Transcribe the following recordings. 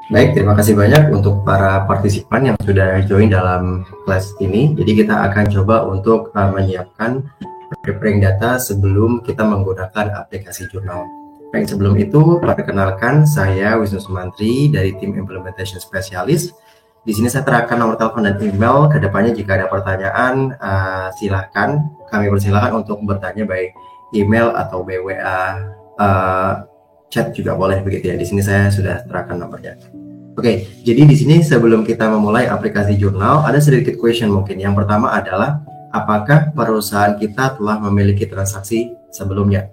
Baik, terima kasih banyak untuk para partisipan yang sudah join dalam kelas ini. Jadi kita akan coba untuk menyiapkan preparing data sebelum kita menggunakan aplikasi jurnal. Baik, sebelum itu perkenalkan saya Wisnu Sumantri dari tim Implementation Specialist. Di sini saya terapkan nomor telepon dan email. Kedepannya jika ada pertanyaan, silahkan kami persilahkan untuk bertanya baik email atau BWA, chat juga boleh begitu ya. Di sini saya sudah terapkan nomornya. Oke, jadi di sini sebelum kita memulai aplikasi jurnal, ada sedikit question mungkin. Yang pertama adalah, apakah perusahaan kita telah memiliki transaksi sebelumnya?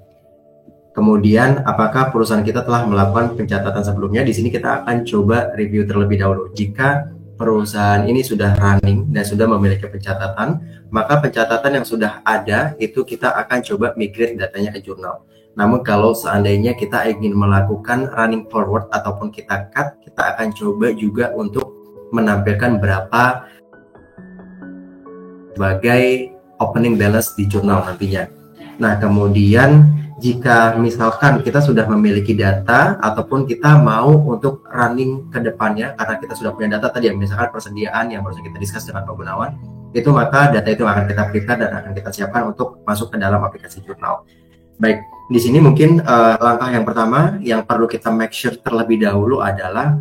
Kemudian, apakah perusahaan kita telah melakukan pencatatan sebelumnya? Di sini kita akan coba review terlebih dahulu. Jika perusahaan ini sudah running dan sudah memiliki pencatatan, maka pencatatan yang sudah ada itu kita akan coba migrate datanya ke jurnal. Namun kalau seandainya kita ingin melakukan running forward ataupun kita cut, kita akan coba juga untuk menampilkan berapa sebagai opening balance di jurnal nantinya. Nah, kemudian jika misalkan kita sudah memiliki data ataupun kita mau untuk running ke depannya karena kita sudah punya data tadi, misalkan persediaan yang baru kita discuss dengan Pak Gunawan, itu maka data itu akan kita prepare dan akan kita siapkan untuk masuk ke dalam aplikasi jurnal. Baik, di sini mungkin langkah yang pertama yang perlu kita make sure terlebih dahulu adalah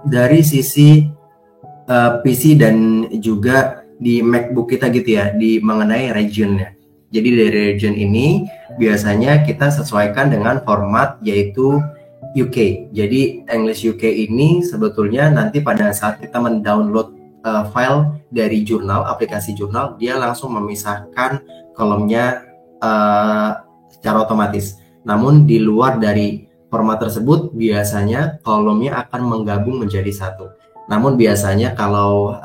dari sisi PC dan juga di MacBook kita gitu ya, di mengenai regionnya. Jadi dari region ini biasanya kita sesuaikan dengan format yaitu UK. Jadi English UK ini sebetulnya nanti pada saat kita mendownload file dari jurnal, aplikasi jurnal, dia langsung memisahkan kolomnya secara otomatis. Namun di luar dari format tersebut biasanya kolomnya akan menggabung menjadi satu. Namun biasanya kalau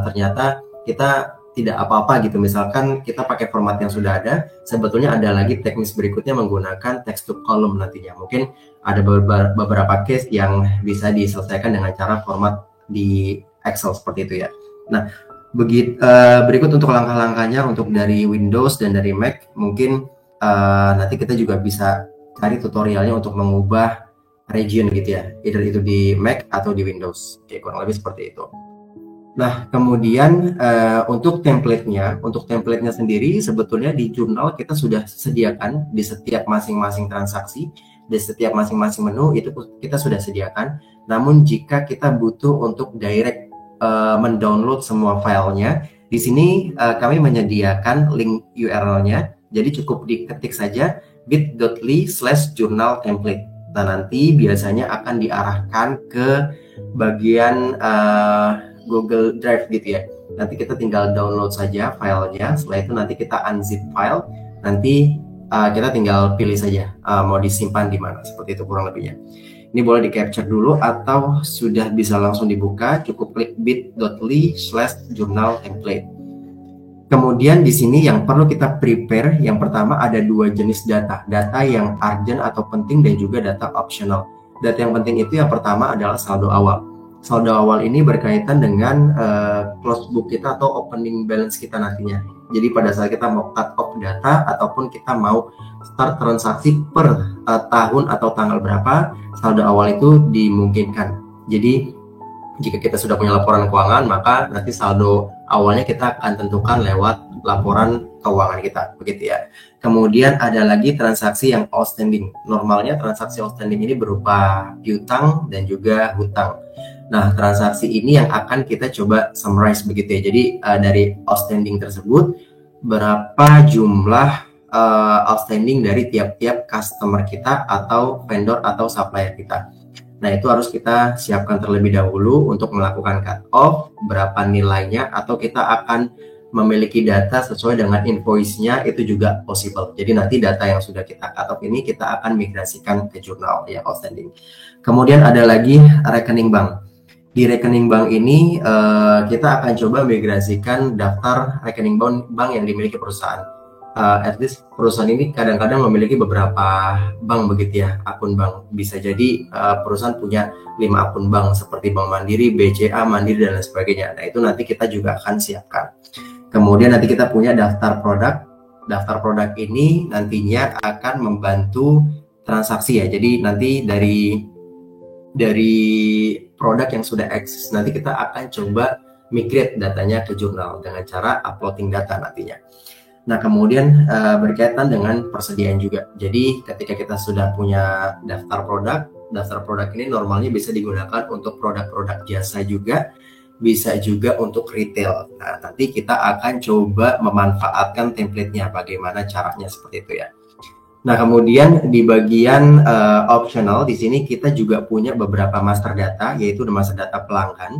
ternyata kita tidak apa-apa gitu, misalkan kita pakai format yang sudah ada, sebetulnya ada lagi teknis berikutnya menggunakan text to column nantinya. Mungkin ada beberapa case yang bisa diselesaikan dengan cara format di Excel seperti itu ya. Nah, berikut untuk langkah-langkahnya untuk dari Windows dan dari Mac, mungkin nanti kita juga bisa cari tutorialnya untuk mengubah region gitu ya, either itu di Mac atau di Windows. Oke, kurang lebih seperti itu. Nah, kemudian untuk template-nya sendiri sebetulnya di jurnal kita sudah sediakan di setiap masing-masing transaksi, di setiap masing-masing menu itu kita sudah sediakan. Namun jika kita butuh untuk direct mendownload semua filenya, di sini kami menyediakan link URL-nya. Jadi cukup diketik saja bit.ly/journal template. Nah, nanti biasanya akan diarahkan ke bagian Google Drive gitu ya. Nanti kita tinggal download saja filenya. Setelah itu nanti kita unzip file. Nanti kita tinggal pilih saja mau disimpan di mana. Seperti itu kurang lebihnya. Ini boleh di capture dulu atau sudah bisa langsung dibuka. Cukup klik bit.ly/journal template. Kemudian di sini yang perlu kita prepare, yang pertama ada dua jenis data yang urgent atau penting dan juga data optional. Data yang penting itu yang pertama adalah saldo awal. Saldo awal ini berkaitan dengan close book kita atau opening balance kita nantinya. Jadi pada saat kita mau cut off data ataupun kita mau start transaksi per tahun atau tanggal berapa, saldo awal itu dimungkinkan. Jadi jika kita sudah punya laporan keuangan, maka nanti saldo awalnya kita akan tentukan lewat laporan keuangan kita, begitu ya. Kemudian ada lagi transaksi yang outstanding. Normalnya transaksi outstanding ini berupa piutang dan juga hutang. Nah, transaksi ini yang akan kita coba summarize begitu ya. Jadi dari outstanding tersebut berapa jumlah outstanding dari tiap-tiap customer kita atau vendor atau supplier kita. Nah, itu harus kita siapkan terlebih dahulu untuk melakukan cut off, berapa nilainya, atau kita akan memiliki data sesuai dengan invoice-nya, itu juga possible. Jadi nanti data yang sudah kita cut off ini kita akan migrasikan ke jurnal yang outstanding. Kemudian ada lagi rekening bank. Di rekening bank ini kita akan coba migrasikan daftar rekening bank yang dimiliki perusahaan. At least perusahaan ini kadang-kadang memiliki beberapa bank begitu ya, akun bank. Bisa jadi perusahaan punya 5 akun bank seperti Bank Mandiri, BCA, Mandiri, dan lain sebagainya. Nah, itu nanti kita juga akan siapkan. Kemudian nanti kita punya daftar produk. Daftar produk ini nantinya akan membantu transaksi ya. Jadi nanti dari dari produk yang sudah eksis. Nanti kita akan coba migrate datanya ke jurnal dengan cara uploading data nantinya. Nah, kemudian berkaitan dengan persediaan juga. Jadi ketika kita sudah punya daftar produk ini normalnya bisa digunakan untuk produk-produk jasa juga, bisa juga untuk retail. Nah, nanti kita akan coba memanfaatkan template-nya, bagaimana caranya seperti itu ya. Nah, kemudian di bagian optional di sini kita juga punya beberapa master data, yaitu master data pelanggan.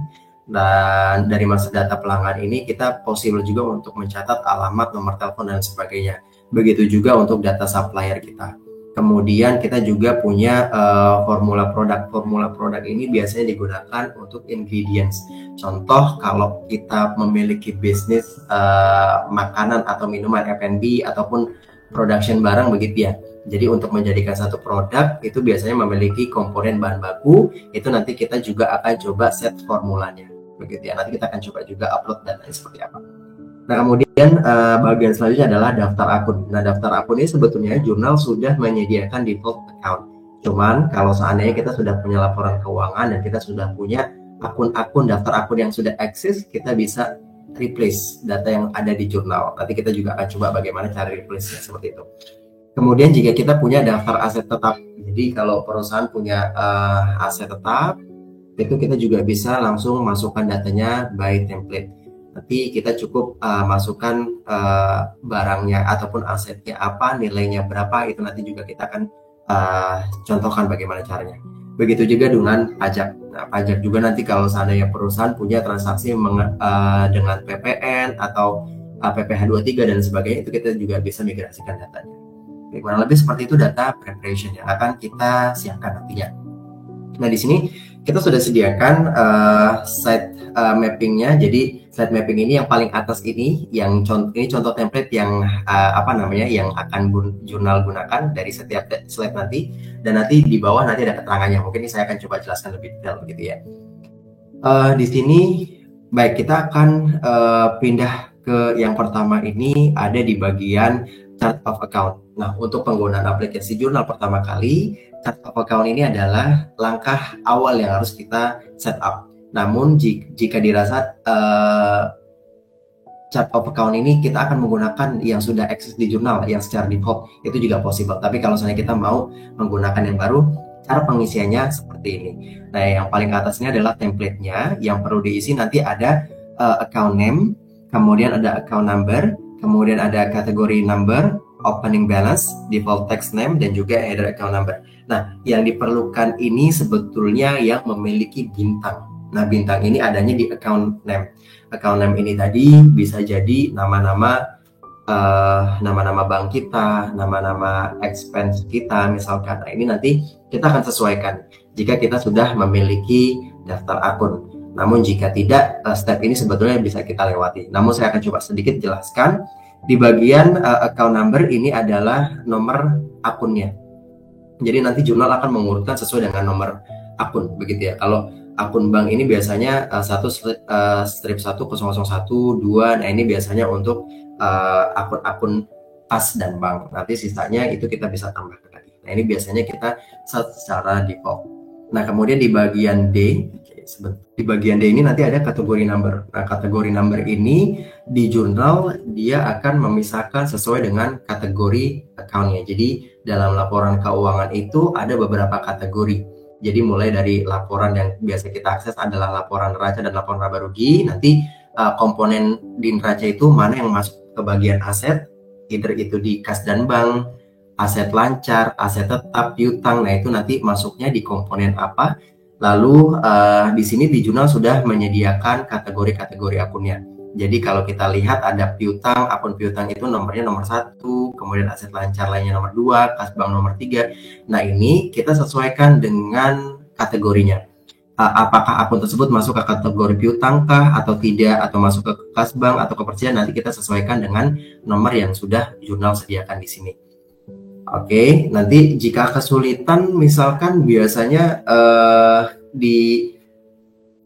Dan dari master data pelanggan ini kita possible juga untuk mencatat alamat, nomor telepon dan sebagainya. Begitu juga untuk data supplier kita. Kemudian kita juga punya formula produk. Formula produk ini biasanya digunakan untuk ingredients. Contoh kalau kita memiliki bisnis makanan atau minuman F&B ataupun production barang begitu ya. Jadi untuk menjadikan satu produk itu biasanya memiliki komponen bahan baku, itu nanti kita juga akan coba set formulanya. Begitu ya, nanti kita akan coba juga upload datanya seperti apa. Nah, kemudian bagian selanjutnya adalah daftar akun. Nah, daftar akun ini sebetulnya jurnal sudah menyediakan default account. Cuman kalau seandainya kita sudah punya laporan keuangan dan kita sudah punya akun-akun daftar akun yang sudah eksis, kita bisa replace data yang ada di jurnal. Nanti kita juga akan coba bagaimana cara replace-nya seperti itu. Kemudian jika kita punya daftar aset tetap, jadi kalau perusahaan punya aset tetap, itu kita juga bisa langsung masukkan datanya by template. Nanti kita cukup masukkan barangnya ataupun asetnya apa, nilainya berapa, itu nanti juga kita akan contohkan bagaimana caranya. Begitu juga dengan pajak. Nah, pajak juga nanti kalau seandainya perusahaan punya transaksi dengan PPN atau PPh 23 dan sebagainya, itu kita juga bisa migrasikan datanya. Kurang lebih seperti itu data preparation yang akan kita siapkan nantinya. Nah, di sini kita sudah sediakan site mappingnya. Jadi site mapping ini yang paling atas ini, yang ini contoh template yang yang akan jurnal gunakan dari setiap slide nanti. Dan nanti di bawah nanti ada keterangannya. Mungkin ini saya akan coba jelaskan lebih detail begitu ya. Di sini baik, kita akan pindah ke yang pertama ini, ada di bagian chart of account. Nah, untuk penggunaan aplikasi jurnal pertama kali, chart of account ini adalah langkah awal yang harus kita set up. Namun jika dirasa chart of account ini kita akan menggunakan yang sudah eksis di jurnal yang secara default, itu juga possible. Tapi kalau misalnya kita mau menggunakan yang baru, cara pengisiannya seperti ini. Nah, yang paling atas ini adalah template-nya. Yang perlu diisi nanti ada account name, kemudian ada account number, kemudian ada kategori number, opening balance, default text name, dan juga header account number. Nah, yang diperlukan ini sebetulnya yang memiliki bintang. Nah, bintang ini adanya di account name. Account name ini tadi bisa jadi nama-nama bank kita, nama-nama expense kita misalkan. Nah, ini nanti kita akan sesuaikan jika kita sudah memiliki daftar akun. Namun jika tidak, step ini sebetulnya bisa kita lewati. Namun saya akan coba sedikit jelaskan. Di bagian account number ini adalah nomor akunnya. Jadi nanti jurnal akan mengurutkan sesuai dengan nomor akun begitu ya. Kalau akun bank ini biasanya strip 1001 2. Nah, ini biasanya untuk akun-akun kas dan bank. Nanti sisanya itu kita bisa tambahkan lagi. Nah, ini biasanya kita set secara default. Nah, kemudian di bagian D, di bagian D ini nanti ada kategori number. Nah, kategori number ini di jurnal dia akan memisahkan sesuai dengan kategori account-nya. Jadi dalam laporan keuangan itu ada beberapa kategori. Jadi mulai dari laporan yang biasa kita akses adalah laporan neraca dan laporan laba rugi. Nanti komponen di neraca itu mana yang masuk ke bagian aset, either itu di kas dan bank, aset lancar, aset tetap, piutang. Nah, itu nanti masuknya di komponen apa. Lalu di sini di jurnal sudah menyediakan kategori-kategori akunnya. Jadi kalau kita lihat ada piutang, akun piutang itu nomornya nomor 1, kemudian aset lancar lainnya nomor 2, kas bank nomor 3. Nah, ini kita sesuaikan dengan kategorinya. Apakah akun tersebut masuk ke kategori piutang kah atau tidak, atau masuk ke kas bank atau ke persediaan, nanti kita sesuaikan dengan nomor yang sudah jurnal sediakan di sini. Oke, nanti jika kesulitan misalkan biasanya di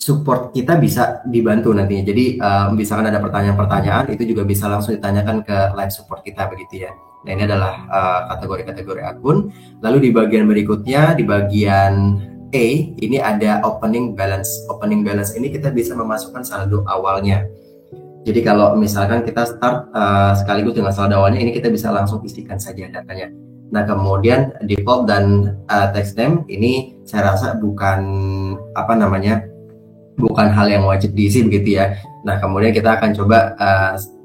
support kita bisa dibantu nantinya. Jadi misalkan ada pertanyaan-pertanyaan itu juga bisa langsung ditanyakan ke live support kita begitu ya. Nah, ini adalah kategori-kategori akun. Lalu di bagian berikutnya, di bagian A, ini ada opening balance. Opening balance ini kita bisa memasukkan saldo awalnya. Jadi kalau misalkan kita start sekaligus dengan saldo awalnya, ini kita bisa langsung isikan saja datanya. Nah, kemudian default dan text name ini saya rasa bukan bukan hal yang wajib diisi begitu ya. Nah, kemudian kita akan coba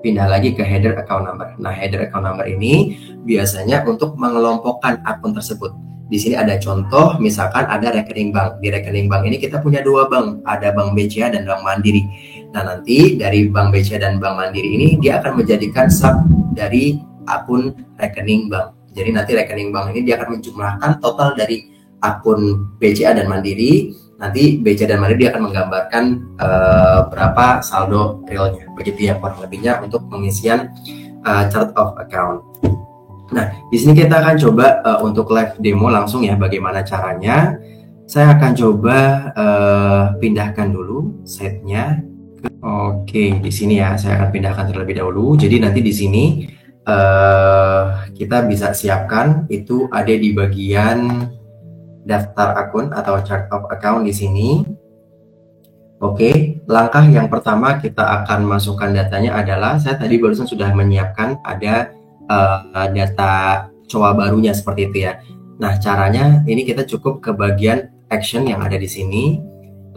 pindah lagi ke header account number. Nah, header account number ini biasanya untuk mengelompokkan akun tersebut. Di sini ada contoh, misalkan ada rekening bank. Di rekening bank ini kita punya dua bank, ada Bank BCA dan Bank Mandiri. Nah, nanti dari Bank BCA dan Bank Mandiri ini dia akan menjadikan sub dari akun rekening bank. Jadi nanti rekening bank ini dia akan menjumlahkan total dari akun BCA dan Mandiri. Nanti BCA dan Mandiri dia akan menggambarkan berapa saldo realnya. Begitu ya kurang lebihnya untuk pengisian chart of account. Nah, di sini kita akan coba untuk live demo langsung ya bagaimana caranya. Saya akan coba pindahkan dulu setnya. Oke, di sini ya saya akan pindahkan terlebih dahulu. Jadi nanti di sini kita bisa siapkan itu ada di bagian daftar akun atau chart of account di sini. Oke, langkah yang pertama kita akan masukkan datanya adalah saya tadi barusan sudah menyiapkan ada data COA barunya seperti itu ya. Nah, caranya ini kita cukup ke bagian action yang ada di sini.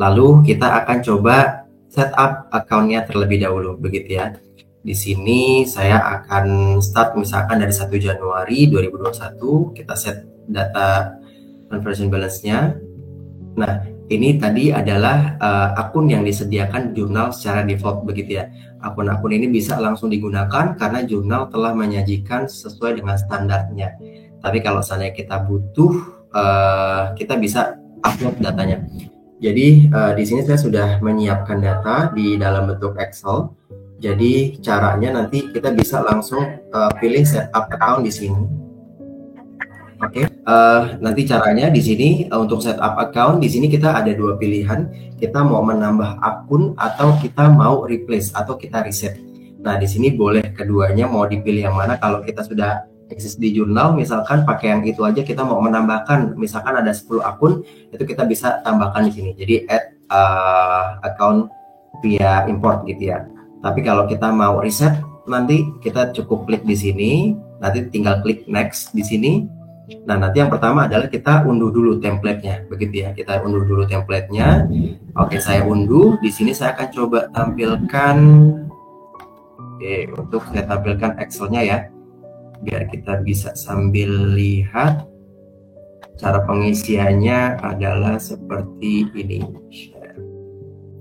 Lalu kita akan coba setup account-nya terlebih dahulu begitu ya. Di sini saya akan start misalkan dari 1 Januari 2021, kita set data conversion balance-nya. Nah, ini tadi adalah akun yang disediakan jurnal secara default begitu ya. Akun-akun ini bisa langsung digunakan karena jurnal telah menyajikan sesuai dengan standarnya. Tapi kalau seandainya kita butuh, kita bisa upload datanya. Jadi di sini saya sudah menyiapkan data di dalam bentuk Excel. Jadi caranya nanti kita bisa langsung pilih setup account di sini. Oke, nanti caranya di sini untuk setup account di sini kita ada dua pilihan. Kita mau menambah akun atau kita mau replace atau kita reset. Nah, di sini boleh keduanya, mau dipilih yang mana. Kalau kita sudah eksis di jurnal, misalkan pakai yang itu aja. Kita mau menambahkan, misalkan ada 10 akun, itu kita bisa tambahkan di sini. Jadi add account via import gitu ya. Tapi kalau kita mau reset, nanti kita cukup klik di sini. Nanti tinggal klik next di sini. Nah, nanti yang pertama adalah kita unduh dulu template-nya, begitu ya. Kita unduh dulu template-nya. Oke, saya unduh. Di sini saya akan coba tampilkan. Oke, untuk saya tampilkan Excel-nya ya, biar kita bisa sambil lihat. Cara pengisiannya adalah seperti ini.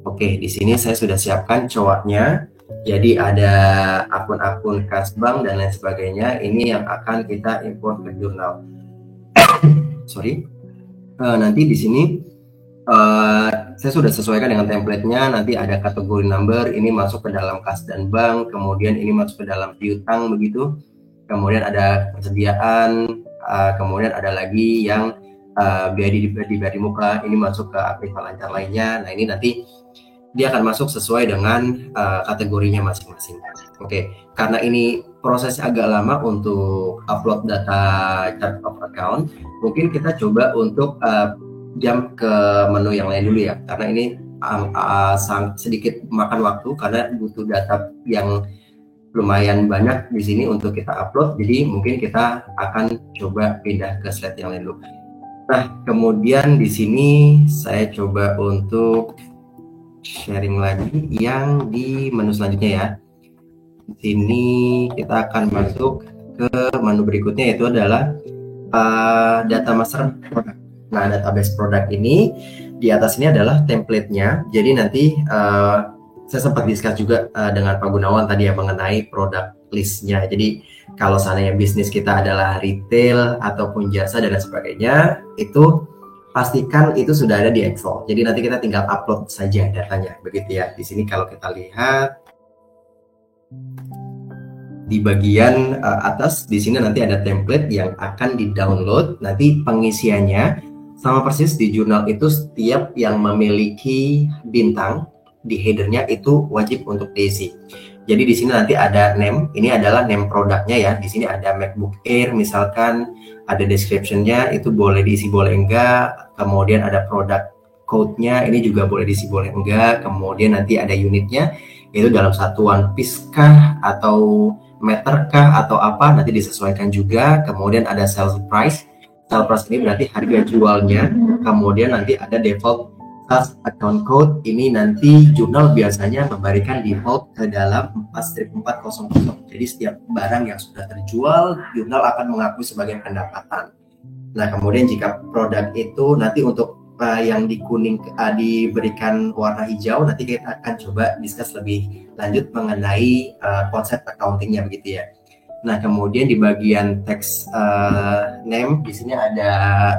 Oke, di sini saya sudah siapkan COA-nya. Jadi ada akun-akun kas bank dan lain sebagainya. Ini yang akan kita import ke jurnal. Sorry. Nanti di sini saya sudah sesuaikan dengan template-nya. Nanti ada kategori number, ini masuk ke dalam kas dan bank, kemudian ini masuk ke dalam piutang begitu. Kemudian ada persediaan, kemudian ada lagi yang biaya di muka, ini masuk ke aktivitas lancar lainnya. Nah, ini nanti dia akan masuk sesuai dengan kategorinya masing-masing. Oke, karena ini prosesnya agak lama untuk upload data chart of account, mungkin kita coba untuk jump ke menu yang lain dulu ya, karena ini sangat sedikit makan waktu karena butuh data yang lumayan banyak di sini untuk kita upload. Jadi mungkin kita akan coba pindah ke slide yang lain dulu. Nah, kemudian di sini saya coba untuk sharing lagi yang di menu selanjutnya ya. Di sini kita akan masuk ke menu berikutnya, yaitu adalah data master product. Nah, database product ini di atas ini adalah template-nya. Jadi nanti saya sempat discuss juga dengan Pak Gunawan tadi ya mengenai product list-nya. Jadi kalau seandainya bisnis kita adalah retail ataupun jasa dan lain sebagainya, itu pastikan itu sudah ada di Excel. Jadi nanti kita tinggal upload saja datanya, begitu ya. Di sini kalau kita lihat di bagian atas, di sini nanti ada template yang akan di-download. Nanti pengisiannya sama persis di jurnal itu, setiap yang memiliki bintang di headernya itu wajib untuk diisi. Jadi di sini nanti ada name, ini adalah name produknya ya. Di sini ada MacBook Air misalkan, ada description-nya, itu boleh diisi boleh enggak. Kemudian ada produk code-nya, ini juga boleh diisi boleh enggak. Kemudian nanti ada unitnya, itu dalam satuan piece kah atau meter kah atau apa, nanti disesuaikan juga. Kemudian ada sales price. Sales price ini berarti harga jualnya. Kemudian nanti ada default sales account code, ini nanti jurnal biasanya memberikan default ke dalam 4-400. Jadi setiap barang yang sudah terjual, jurnal akan mengakui sebagai pendapatan. Nah, kemudian jika produk itu nanti untuk yang di kuning diberikan warna hijau, nanti kita akan coba discuss lebih lanjut mengenai konsep accountingnya begitu ya. Nah, kemudian di bagian text name, di sini ada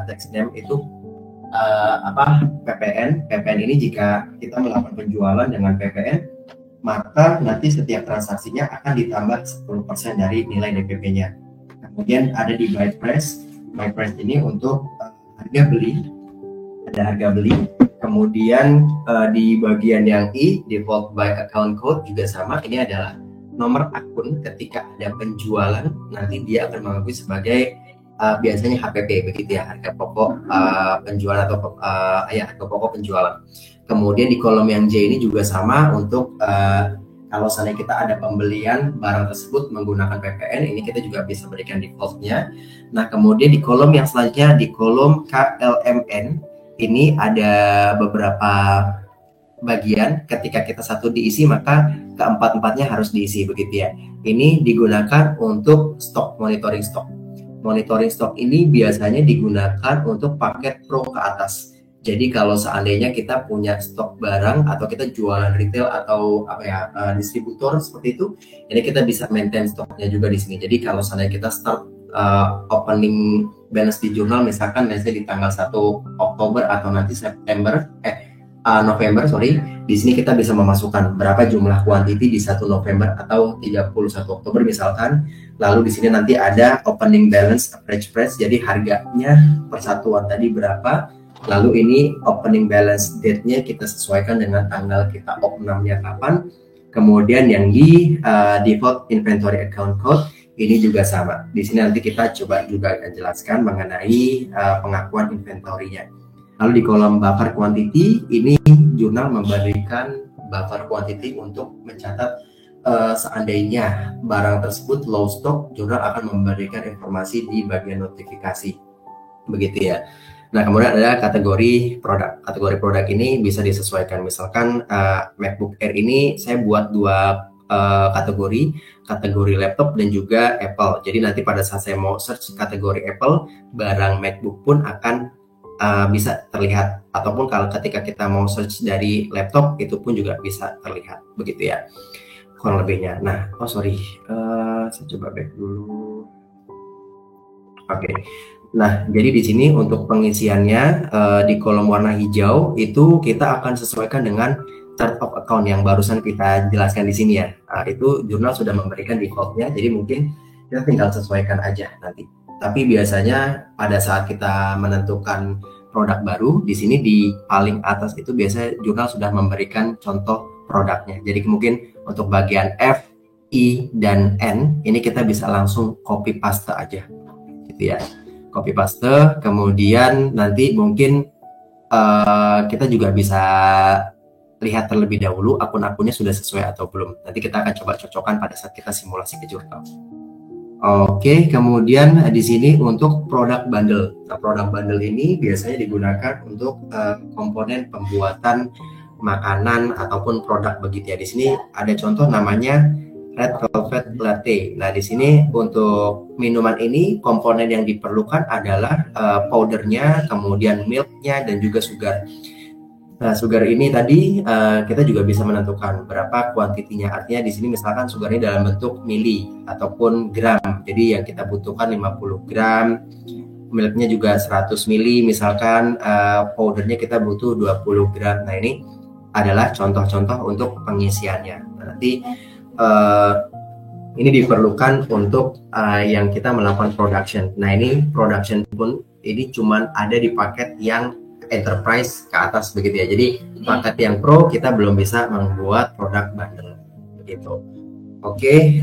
text name itu PPN. PPN ini jika kita melakukan penjualan dengan PPN, maka nanti setiap transaksinya akan ditambah 10% dari nilai DPP-nya. Kemudian ada di buy price. Buy price ini untuk harga beli, ada harga beli. Kemudian di bagian yang I, default by account code juga sama. Ini adalah nomor akun ketika ada penjualan, nanti dia akan mengakui sebagai biasanya HPP begitu ya, harga pokok penjualan atau harga pokok penjualan. Kemudian di kolom yang J ini juga sama untuk kalau seandainya kita ada pembelian barang tersebut menggunakan PPN, ini kita juga bisa berikan defaultnya. Nah, kemudian di kolom yang selanjutnya, di kolom KLMN, ini ada beberapa bagian. Ketika kita satu diisi, maka keempat-empatnya harus diisi begitu ya. Ini digunakan untuk stok, monitoring stok. Monitoring stok ini biasanya digunakan untuk paket pro ke atas. Jadi kalau seandainya kita punya stok barang atau kita jualan retail atau distributor seperti itu, ini kita bisa maintain stoknya juga di sini. Jadi kalau seandainya kita start opening balance di jurnal, misalkan di tanggal 1 Oktober atau nanti November, di sini kita bisa memasukkan berapa jumlah quantity di 1 November atau 31 Oktober misalkan. Lalu di sini nanti ada opening balance average price, jadi harganya persatuan tadi berapa. Lalu ini opening balance date-nya kita sesuaikan dengan tanggal kita opnamnya kapan. Kemudian yang di default inventory account code ini juga sama. Di sini nanti kita coba juga akan jelaskan mengenai pengakuan inventory-nya. Lalu di kolom buffer quantity, ini jurnal memberikan buffer quantity untuk mencatat seandainya barang tersebut low stock, jurnal akan memberikan informasi di bagian notifikasi. Begitu ya. Nah, kemudian ada kategori produk. Kategori produk ini bisa disesuaikan. Misalkan MacBook Air ini saya buat dua kategori laptop dan juga Apple. Jadi nanti pada saat saya mau search kategori Apple, barang MacBook pun akan bisa terlihat. Ataupun kalau ketika kita mau search dari laptop, itu pun juga bisa terlihat. Begitu ya, kurang lebihnya. Nah, saya coba back dulu. Oke. Nah, jadi di sini untuk pengisiannya di kolom warna hijau itu kita akan sesuaikan dengan chart of account yang barusan kita jelaskan di sini ya. Itu jurnal sudah memberikan defaultnya, jadi mungkin kita tinggal sesuaikan aja nanti. Tapi biasanya pada saat kita menentukan produk baru, di sini di paling atas itu biasanya jurnal sudah memberikan contoh produknya. Jadi mungkin untuk bagian F, I, dan N ini kita bisa langsung copy paste aja, gitu ya. Copy paste, kemudian nanti mungkin kita juga bisa lihat terlebih dahulu akun-akunnya sudah sesuai atau belum. Nanti kita akan coba cocokkan pada saat kita simulasi ke jurnal. Oke, kemudian di sini untuk produk bundle. Nah, produk bundle ini biasanya digunakan untuk komponen pembuatan makanan ataupun produk begitu ya. Di sini ada contoh namanya Red Velvet Latte. Nah, di sini untuk minuman ini komponen yang diperlukan adalah powdernya, kemudian milknya, dan juga sugar. Nah, sugar ini tadi kita juga bisa menentukan berapa kuantitinya. Artinya di sini misalkan sugarnya dalam bentuk mili ataupun gram. Jadi yang kita butuhkan 50 gram, milknya juga 100 mili, misalkan powdernya kita butuh 20 gram. Nah, ini adalah contoh-contoh untuk pengisiannya. Nah, nanti ini diperlukan untuk yang kita melakukan production. Nah, ini production pun ini cuman ada di paket yang enterprise ke atas begitu ya. Jadi paket yang pro kita belum bisa membuat produk bundle begitu. Oke,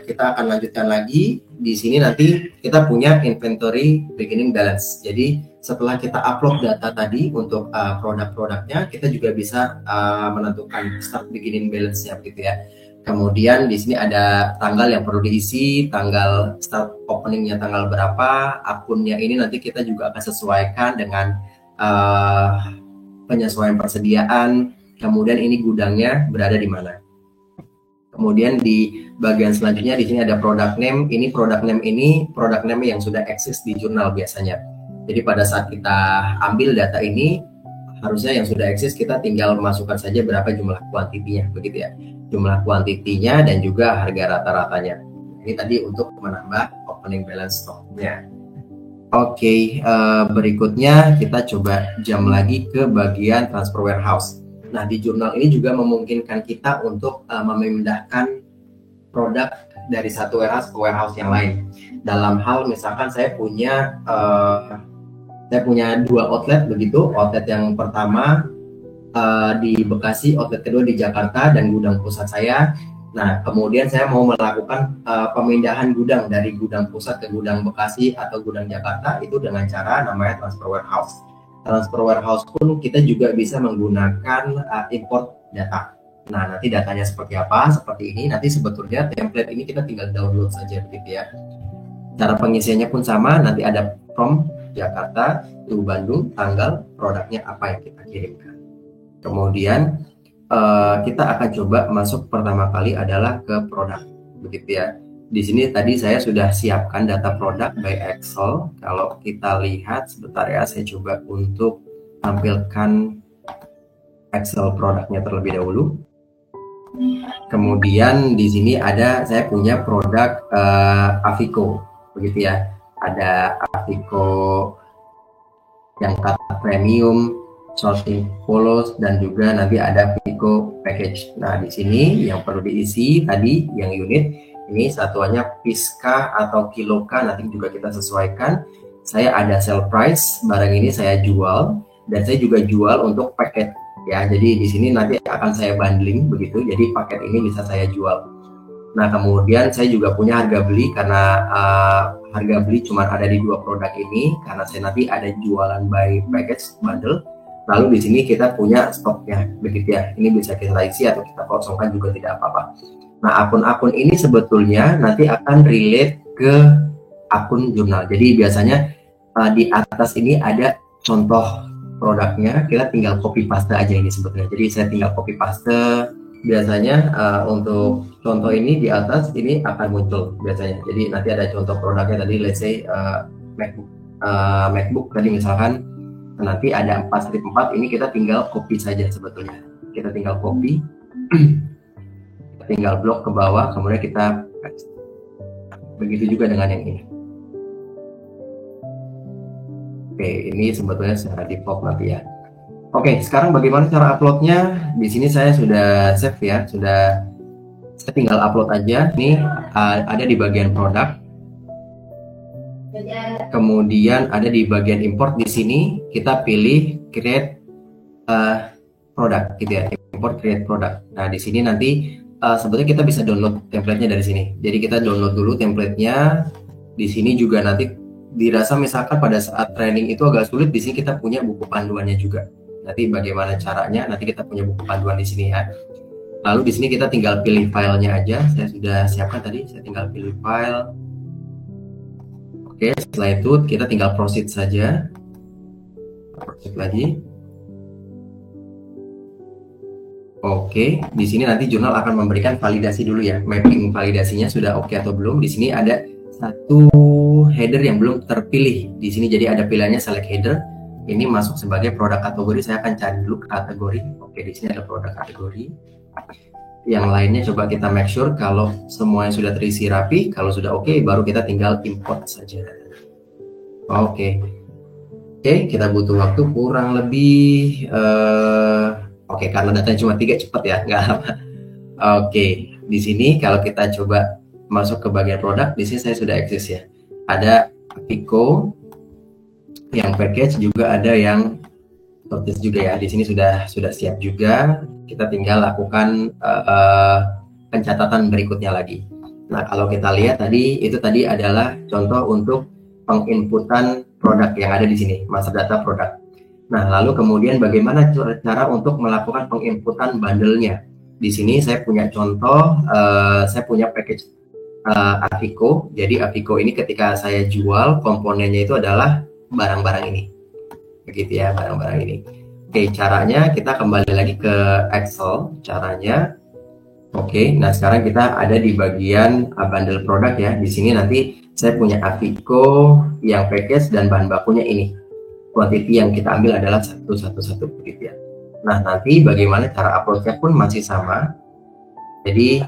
kita akan lanjutkan lagi. Di sini nanti kita punya inventory beginning balance. Jadi setelah kita upload data tadi untuk produk-produknya, kita juga bisa menentukan start beginning balance-nya gitu ya. Kemudian di sini ada tanggal yang perlu diisi, tanggal start openingnya tanggal berapa, akunnya ini nanti kita juga akan sesuaikan dengan penyesuaian persediaan. Kemudian ini gudangnya berada di mana. Kemudian di bagian selanjutnya di sini ada product name. Ini product name yang sudah eksis di jurnal biasanya. Jadi pada saat kita ambil data ini, harusnya yang sudah eksis kita tinggal masukkan saja berapa jumlah kuantitinya, begitu ya. Jumlah kuantitinya dan juga harga rata-ratanya. Ini tadi untuk menambah opening balance stock-nya. Oke, berikutnya kita coba jump lagi ke bagian transfer warehouse. Nah, di jurnal ini juga memungkinkan kita untuk memindahkan produk dari satu warehouse ke warehouse yang lain. Dalam hal misalkan saya punya dua outlet begitu. Outlet yang pertama di Bekasi, outlet kedua di Jakarta dan gudang pusat saya. Nah, kemudian saya mau melakukan pemindahan gudang dari gudang pusat ke gudang Bekasi atau gudang Jakarta itu dengan cara namanya transfer warehouse. Transfer warehouse pun kita juga bisa menggunakan import data. Nah, nanti datanya seperti apa? Seperti ini. Nanti sebetulnya template ini kita tinggal download saja begitu ya. Cara pengisiannya pun sama. Nanti ada from Jakarta to Bandung, tanggal, produknya apa yang kita kirimkan. Kemudian kita akan coba masuk pertama kali adalah ke produk, begitu ya. Di sini tadi saya sudah siapkan data produk by Excel. Kalau kita lihat sebentar ya, saya coba untuk tampilkan Excel produknya terlebih dahulu. Kemudian di sini ada saya punya produk Avico, begitu ya. Ada Avico yang kata premium, sorting polos, dan juga nanti ada Avico package. Nah, di sini yang perlu diisi tadi yang unit ini satuannya piska atau kiloka, nanti juga kita sesuaikan. Saya ada sell price, barang ini saya jual dan saya juga jual untuk paket ya. Jadi di sini nanti akan saya bundling begitu. Jadi paket ini bisa saya jual. Nah, kemudian saya juga punya harga beli karena harga beli cuma ada di dua produk ini karena saya nanti ada jualan by package bundle. Lalu di sini kita punya stoknya begitu ya. Ini bisa kita isi atau kita kosongkan juga tidak apa-apa. Nah, akun-akun ini sebetulnya nanti akan relate ke akun jurnal. Jadi biasanya di atas ini ada contoh produknya, kita tinggal copy paste aja ini sebetulnya. Jadi saya tinggal copy paste. Biasanya untuk contoh ini di atas ini akan muncul biasanya. Jadi nanti ada contoh produknya tadi, let's say MacBook tadi misalkan. Nanti ada 4/4 ini kita tinggal copy saja sebetulnya. Kita tinggal copy. Tinggal blok ke bawah, kemudian kita begitu juga dengan yang ini. Oke, ini sebetulnya secara default nanti ya. Oke, sekarang bagaimana cara uploadnya? Di sini saya sudah save ya, saya tinggal upload aja. Ini ada di bagian produk. Kemudian ada di bagian import. Di sini kita pilih create product gitu ya, import create product. Nah, di sini nanti sebetulnya kita bisa download template-nya dari sini. Jadi kita download dulu template-nya. Di sini juga nanti dirasa misalkan pada saat training itu agak sulit, di sini kita punya buku panduannya juga. Nanti bagaimana caranya, nanti kita punya buku panduan di sini ya. Lalu di sini kita tinggal pilih filenya aja. Saya sudah siapkan tadi, saya tinggal pilih file. Oke, setelah itu kita tinggal proceed saja. Proceed lagi. Oke, di sini nanti jurnal akan memberikan validasi dulu ya, mapping validasinya sudah oke atau belum. Di sini ada satu header yang belum terpilih. Di sini jadi ada pilihannya select header. Ini masuk sebagai produk kategori. Saya akan cari dulu kategori. Oke, di sini ada produk kategori. Yang lainnya coba kita make sure kalau semuanya sudah terisi rapi. Kalau sudah oke, baru kita tinggal import saja. Oke, kita butuh waktu kurang lebih. Oke, karena datanya cuma 3 cepat ya, nggak apa. Oke, di sini kalau kita coba masuk ke bagian produk, di sini saya sudah eksis ya. Ada Avico, yang package juga ada yang sortis juga ya. Di sini sudah siap juga. Kita tinggal lakukan pencatatan berikutnya lagi. Nah, kalau kita lihat tadi, itu tadi adalah contoh untuk penginputan produk yang ada di sini, master data produk. Nah, lalu kemudian bagaimana cara untuk melakukan penginputan bundle-nya? Di sini saya punya contoh, saya punya package Avico. Jadi Avico ini ketika saya jual, komponennya itu adalah barang-barang ini. Begitu ya, barang-barang ini. Oke, caranya kita kembali lagi ke Excel, caranya. Oke, nah sekarang kita ada di bagian bundle produk ya. Di sini nanti saya punya Avico yang package dan bahan bakunya ini. Quantity yang kita ambil adalah 111 begitu ya. Nah, nanti bagaimana cara uploadnya pun masih sama. Jadi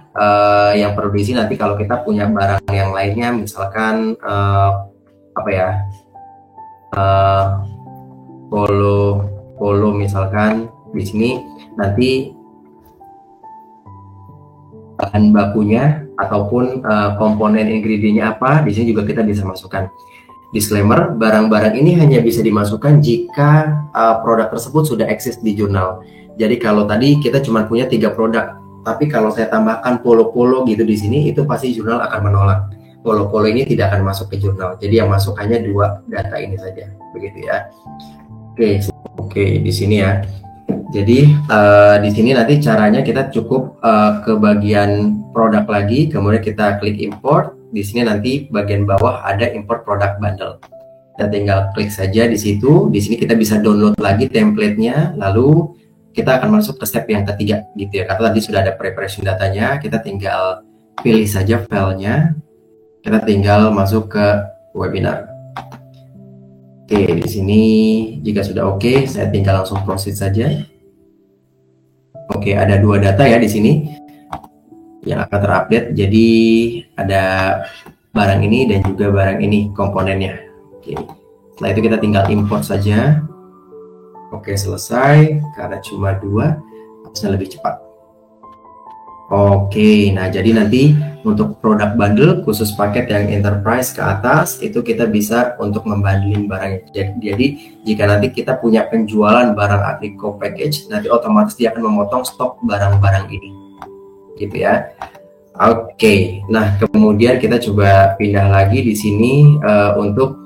yang perlu diisi nanti kalau kita punya barang yang lainnya, misalkan apa ya, polo misalkan di sini nanti bahan bakunya ataupun komponen ingredientnya apa, di sini juga kita bisa masukkan. Disclaimer, barang-barang ini hanya bisa dimasukkan jika produk tersebut sudah eksis di jurnal. Jadi kalau tadi kita cuma punya 3 produk, tapi kalau saya tambahkan polo-polo gitu di sini, itu pasti jurnal akan menolak. Polo-polo ini tidak akan masuk ke jurnal. Jadi yang masuk hanya 2 data ini saja, begitu ya. Oke, di sini ya. Jadi di sini nanti caranya kita cukup ke bagian produk lagi, kemudian kita klik import. Di sini nanti bagian bawah ada import product bundle. Kita tinggal klik saja di situ. Di sini kita bisa download lagi template-nya, lalu kita akan masuk ke step yang ketiga gitu ya. Karena tadi sudah ada preparation datanya, kita tinggal pilih saja filenya. Kita tinggal masuk ke webinar. Oke, di sini jika sudah oke, saya tinggal langsung proceed saja. Oke, ada 2 data ya di sini yang akan terupdate. Jadi ada barang ini dan juga barang ini komponennya. Oke. Setelah itu kita tinggal import saja. Oke, selesai. Karena cuma 2, harusnya lebih cepat. Oke, nah jadi nanti untuk produk bundle khusus paket yang enterprise ke atas itu kita bisa untuk membundling barangnya. Jadi jika nanti kita punya penjualan barang Avico package, nanti otomatis dia akan memotong stok barang-barang ini. Gitu ya. Oke, nah kemudian kita coba pindah lagi di sini untuk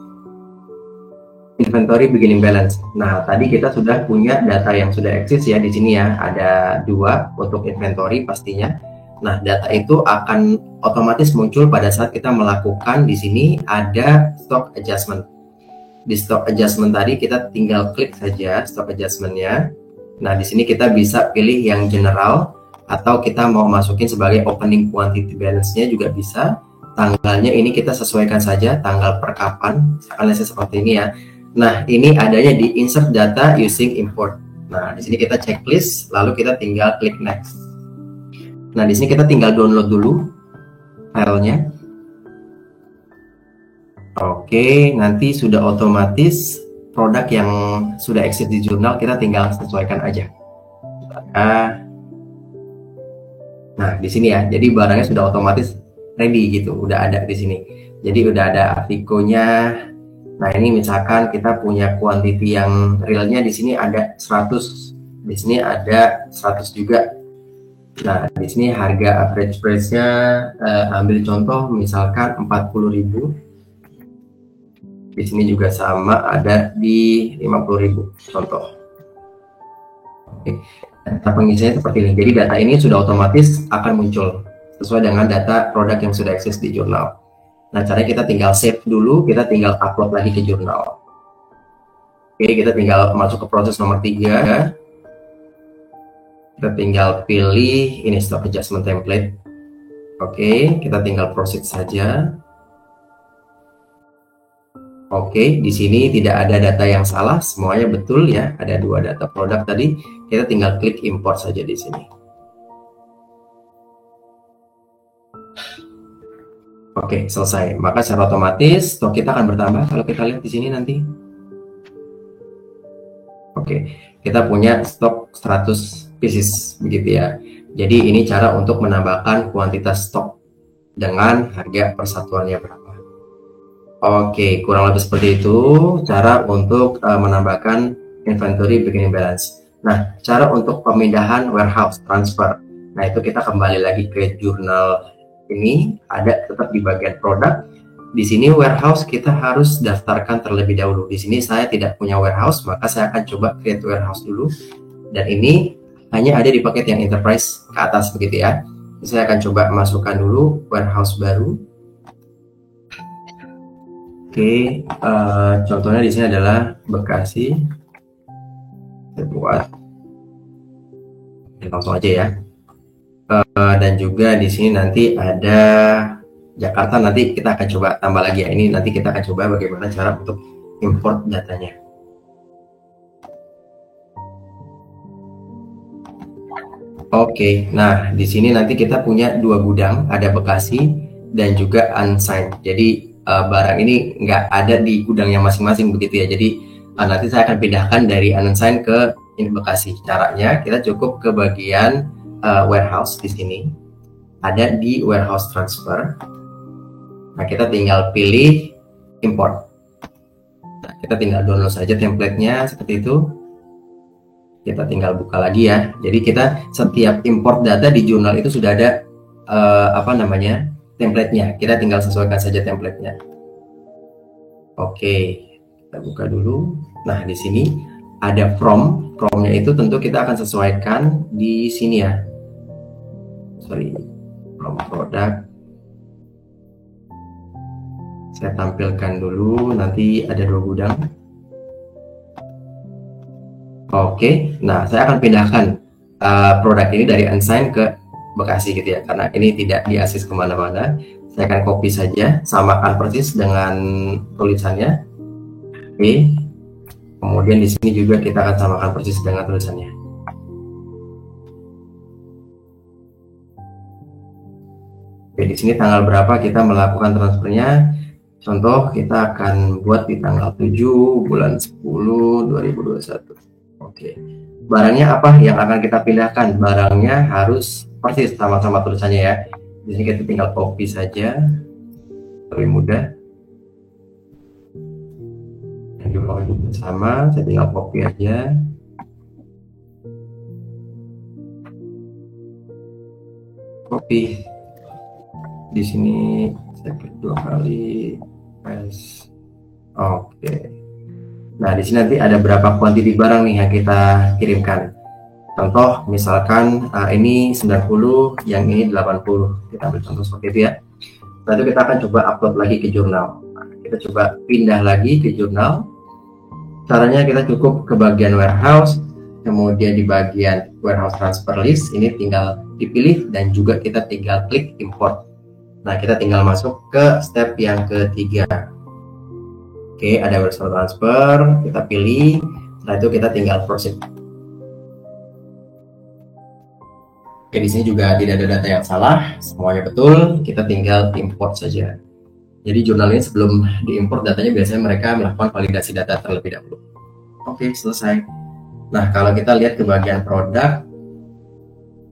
inventory beginning balance. Nah, tadi kita sudah punya data yang sudah eksis ya di sini ya, ada 2 untuk inventory pastinya. Nah, data itu akan otomatis muncul pada saat kita melakukan di sini ada stock adjustment. Di stock adjustment tadi kita tinggal klik saja stock adjustment-nya. Nah, di sini kita bisa pilih yang general, atau kita mau masukin sebagai opening quantity balance-nya juga bisa. Tanggalnya ini kita sesuaikan saja, tanggal per kapan, analisis seperti ini ya. Nah, ini adanya di insert data using import. Nah, di sini kita checklist, lalu kita tinggal klik next. Nah, di sini kita tinggal download dulu filenya. Oke, nanti sudah otomatis produk yang sudah exist di jurnal kita tinggal sesuaikan aja. Nah, di sini ya, jadi barangnya sudah otomatis ready gitu, udah ada di sini. Jadi udah ada Avico-nya. Nah, ini misalkan kita punya quantity yang realnya di sini ada 100, di sini ada 100 juga. Nah, di sini harga average price-nya ambil contoh misalkan 40.000. Di sini juga sama ada di 50.000 contoh. Oke. Data pengisiannya seperti ini. Jadi data ini sudah otomatis akan muncul sesuai dengan data produk yang sudah eksis di jurnal. Nah, caranya kita tinggal save dulu, kita tinggal upload lagi ke jurnal. Oke, kita tinggal masuk ke proses nomor 3. Kita tinggal pilih ini stock adjustment template. Oke, kita tinggal proceed saja. Oke, di sini tidak ada data yang salah, semuanya betul ya. Ada 2 data produk tadi, kita tinggal klik import saja di sini. Oke, selesai. Maka secara otomatis stok kita akan bertambah kalau kita lihat di sini nanti. Oke, kita punya stok 100 pieces begitu ya. Jadi ini cara untuk menambahkan kuantitas stok dengan harga persatuannya berapa. Oke, kurang lebih seperti itu cara untuk menambahkan inventory beginning balance. Nah, cara untuk pemindahan warehouse transfer. Nah, itu kita kembali lagi ke jurnal ini, ada tetap di bagian produk. Di sini warehouse kita harus daftarkan terlebih dahulu. Di sini saya tidak punya warehouse, maka saya akan coba create warehouse dulu. Dan ini hanya ada di paket yang enterprise ke atas begitu ya. Saya akan coba masukkan dulu warehouse baru. Oke, contohnya di sini adalah Bekasi. Saya buat langsung aja ya. Dan juga di sini nanti ada Jakarta, nanti kita akan coba tambah lagi ya. Ini nanti kita akan coba bagaimana cara untuk import datanya. Oke, nah di sini nanti kita punya 2 gudang, ada Bekasi dan juga unsigned. Jadi barang ini nggak ada di gudangnya masing-masing begitu ya. Jadi nanti saya akan pindahkan dari unsigned ke ini Bekasi. Caranya kita cukup ke bagian warehouse di sini. Ada di warehouse transfer. Nah, kita tinggal pilih import. Nah, kita tinggal download saja template-nya seperti itu. Kita tinggal buka lagi ya. Jadi kita setiap import data di jurnal itu sudah ada template-nya. Kita tinggal sesuaikan saja template-nya. Oke, kita buka dulu. Nah, di sini ada from. From-nya itu tentu kita akan sesuaikan di sini ya. From product. Saya tampilkan dulu, nanti ada 2 gudang. Oke, nah saya akan pindahkan produk ini dari unsigned ke Bekasi gitu ya, karena ini tidak di-access kemana-mana. Saya akan copy saja, samakan persis dengan tulisannya. Oke, kemudian di sini juga kita akan samakan persis dengan tulisannya. Oke, di sini tanggal berapa kita melakukan transfernya. Contoh kita akan buat di tanggal 7 bulan 10 2021. Oke. Barangnya apa yang akan kita pindahkan? Barangnya harus persis sama-sama tulisannya ya. Di sini kita tinggal copy saja. Lebih mudah. Yang juga sama, saya tinggal copy aja. Copy. Di sini saya klik 2 kali. Oke. Nah, di sini nanti ada berapa kuantiti barang nih yang kita kirimkan. Contoh, misalkan ini 90, yang ini 80. Kita ambil contoh seperti itu ya. Lalu kita akan coba upload lagi ke jurnal. Nah, kita coba pindah lagi ke jurnal. Caranya kita cukup ke bagian warehouse, kemudian di bagian warehouse transfer list, ini tinggal dipilih dan juga kita tinggal klik import. Nah, kita tinggal masuk ke step yang ketiga. Oke, ada warehouse transfer, kita pilih. Setelah itu kita tinggal proceed. Oke, di sini juga tidak ada data yang salah, semuanya betul. Kita tinggal import saja. Jadi jurnal ini sebelum diimport datanya biasanya mereka melakukan validasi data terlebih dahulu. Oke, selesai. Nah, kalau kita lihat ke bagian produk,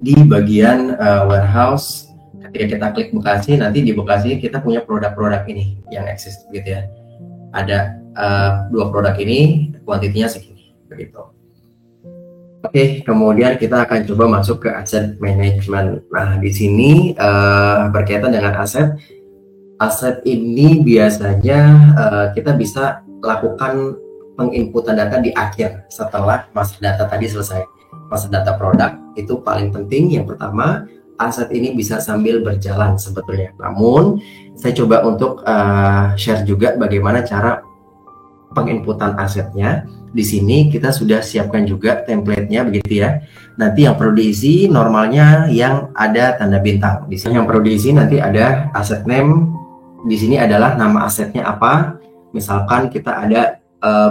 di bagian warehouse, ketika kita klik Bekasi, nanti di Bekasi kita punya produk-produk ini yang eksis gitu ya. Ada 2 produk ini, kuantitinya segini, begitu. Oke, kemudian kita akan coba masuk ke aset management. Nah, di sini berkaitan dengan aset. Aset ini biasanya kita bisa lakukan penginputan data di akhir setelah masa data tadi selesai. Masa data produk itu paling penting. Yang pertama, aset ini bisa sambil berjalan sebetulnya. Namun, saya coba untuk share juga bagaimana cara penginputan asetnya. Di sini kita sudah siapkan juga template-nya begitu ya. Nanti yang perlu diisi normalnya yang ada tanda bintang. Di sini yang perlu diisi nanti ada asset name. Di sini adalah nama asetnya apa. Misalkan kita ada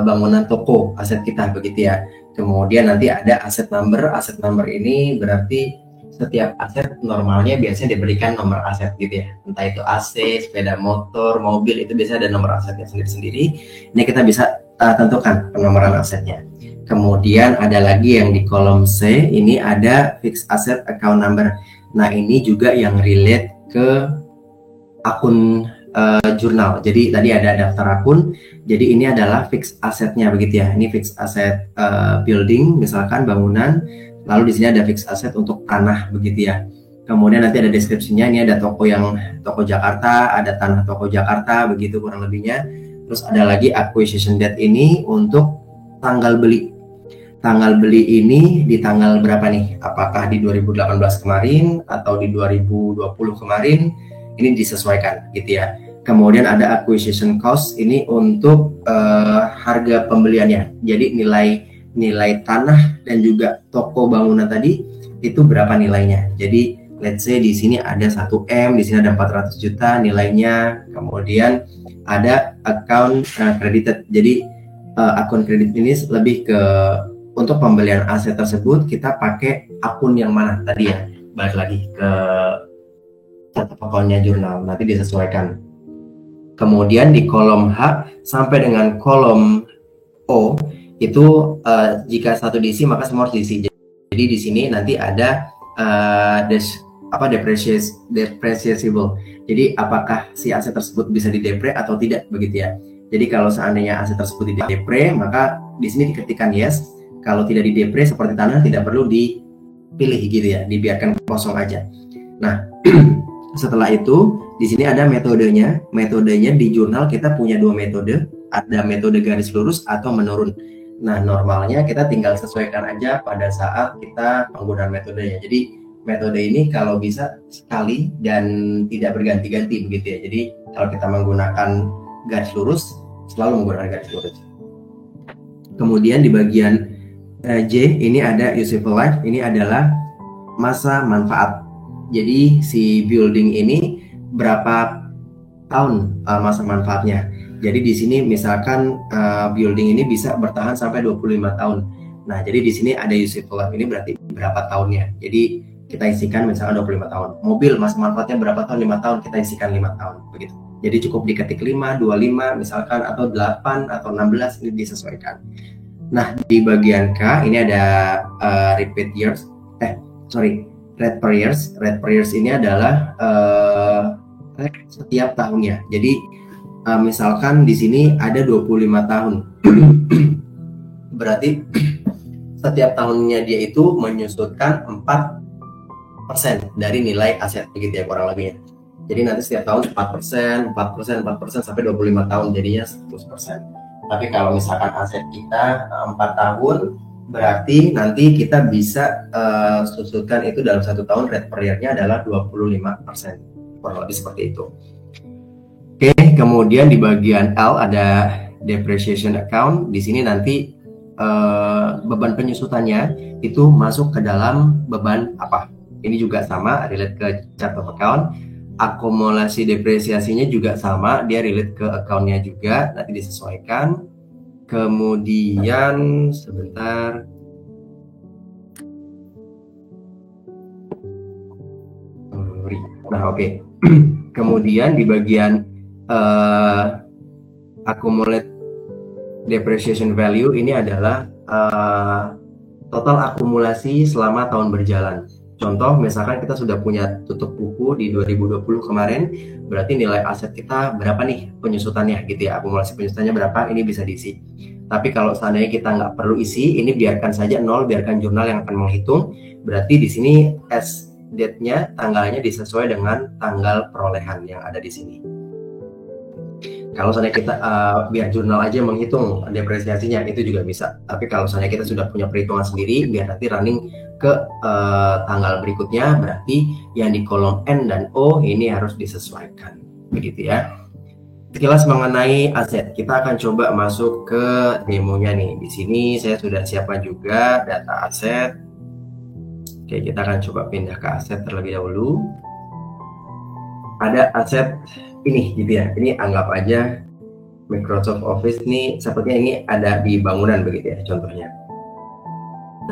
bangunan toko aset kita begitu ya. Kemudian nanti ada asset number. Asset number ini berarti setiap aset normalnya biasanya diberikan nomor aset gitu ya. Entah itu AC, sepeda motor, mobil, itu biasanya ada nomor asetnya sendiri-sendiri. Ini kita bisa tentukan penomoran asetnya. Kemudian ada lagi yang di kolom C, ini ada fixed asset account number. Nah, ini juga yang relate ke akun jurnal. Jadi tadi ada daftar akun. Jadi ini adalah fixed asetnya begitu ya. Ini fixed asset building, misalkan bangunan. Lalu di sini ada fixed asset untuk tanah begitu ya. Kemudian nanti ada deskripsinya, ini ada toko Jakarta, ada tanah toko Jakarta begitu kurang lebihnya. Terus ada lagi acquisition date ini untuk tanggal beli. Tanggal beli ini di tanggal berapa nih? Apakah di 2018 kemarin atau di 2020 kemarin? Ini disesuaikan gitu ya. Kemudian ada acquisition cost, ini untuk harga pembeliannya. Jadi nilai tanah dan juga toko bangunan tadi itu berapa nilainya. Jadi let's say di sini ada 1 M, di sini ada 400 juta nilainya. Kemudian ada account credited. Jadi akun kredit ini lebih ke untuk pembelian aset tersebut kita pakai akun yang mana tadi ya. Balik lagi ke chart akunnya jurnal, nanti disesuaikan. Kemudian di kolom H sampai dengan kolom O itu jika satu diisi maka semua harus diisi. Jadi di sini nanti ada depreciable. Jadi apakah si aset tersebut bisa didepre atau tidak begitu ya. Jadi kalau seandainya aset tersebut didepre, maka di sini diketikkan yes. Kalau tidak didepre seperti tanah tidak perlu dipilih gitu ya, dibiarkan kosong aja. Nah, setelah itu di sini ada metodenya. Metodenya di jurnal kita punya 2 metode, ada metode garis lurus atau menurun. Nah, normalnya kita tinggal sesuaikan aja pada saat kita menggunakan metodenya. Jadi metode ini kalau bisa sekali dan tidak berganti-ganti begitu ya. Jadi kalau kita menggunakan garis lurus, selalu menggunakan garis lurus. Kemudian di bagian J ini ada useful life, ini adalah masa manfaat. Jadi si building ini berapa tahun masa manfaatnya. Jadi di sini misalkan building ini bisa bertahan sampai 25 tahun. Nah, jadi di sini ada useful life ini berarti berapa tahunnya. Jadi kita isikan misalkan 25 tahun. Mobil masa manfaatnya berapa tahun? 5 tahun, kita isikan 5 tahun begitu. Jadi cukup diketik 5, 25 misalkan atau 8 atau 16 ini disesuaikan. Nah, di bagian K ini ada rate per years. Rate per years ini adalah setiap tahunnya. Jadi misalkan di sini ada 25 tahun. Berarti setiap tahunnya dia itu menyusutkan 4% dari nilai aset begitu ya kurang lebihnya. Jadi nanti setiap tahun 4% sampai 25 tahun jadinya 100%. Tapi kalau misalkan aset kita 4 tahun, berarti nanti kita bisa susutkan itu dalam 1 tahun rate per year-nya adalah 25%. Kurang lebih seperti itu. Oke, kemudian di bagian L ada depreciation account. Di sini nanti beban penyusutannya itu masuk ke dalam beban apa? Ini juga sama, relate ke chart of account. Akumulasi depresiasinya juga sama, dia relate ke account-nya juga, nanti disesuaikan. Kemudian sebentar, nah oke. Kemudian di bagian accumulate depreciation value ini adalah total akumulasi selama tahun berjalan. Contoh, misalkan kita sudah punya tutup buku di 2020 kemarin, berarti nilai aset kita berapa nih penyusutannya gitu ya, akumulasi penyusutannya berapa, ini bisa diisi. Tapi kalau seandainya kita nggak perlu isi, ini biarkan saja 0, biarkan jurnal yang akan menghitung. Berarti di sini S date-nya, tanggalnya disesuai dengan tanggal perolehan yang ada di sini. Kalau seandainya kita biar jurnal aja menghitung depresiasinya, itu juga bisa. Tapi kalau seandainya kita sudah punya perhitungan sendiri, biar nanti running ke tanggal berikutnya, berarti yang di kolom N dan O ini harus disesuaikan, begitu ya. Sekilas mengenai aset, kita akan coba masuk ke demonya nih. Di sini saya sudah siapkan juga data aset. Oke, kita akan coba pindah ke aset terlebih dahulu. Ada aset ini gitu ya, ini anggap aja Microsoft Office nih, sepertinya ini ada di bangunan begitu ya contohnya.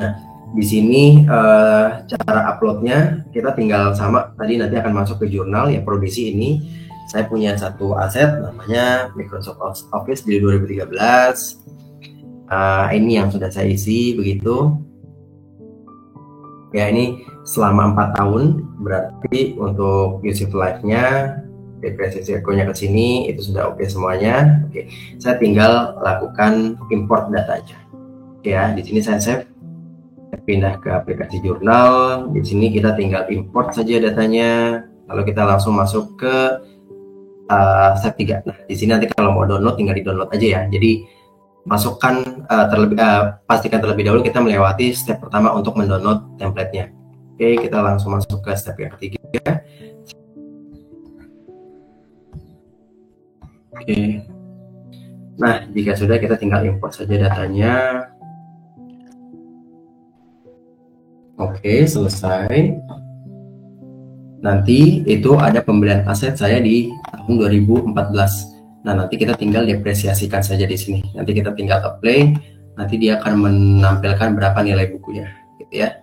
Nah, di sini cara uploadnya kita tinggal sama tadi, nanti akan masuk ke jurnal ya, produksi ini. Saya punya satu aset namanya Microsoft Office di 2013. Ini yang sudah saya isi begitu. Ya, ini selama 4 tahun, berarti untuk useful life-nya, depresiasi akunnya ke sini, itu sudah oke semuanya. Oke, saya tinggal lakukan import data aja. Oke ya, di sini saya save pindah ke aplikasi jurnal. Di sini kita tinggal import saja datanya, lalu kita langsung masuk ke step 3. Nah, di sini nanti kalau mau download tinggal di-download aja ya. Jadi masukkan pastikan terlebih dahulu kita melewati step pertama untuk mendownload template-nya. Oke, kita langsung masuk ke step yang ketiga. Oke. Nah, jika sudah kita tinggal import saja datanya. Oke, selesai. Nanti itu ada pembelian aset saya di tahun 2014. Nah, nanti kita tinggal depresiasikan saja di sini. Nanti kita tinggal apply, nanti dia akan menampilkan berapa nilai bukunya, gitu ya.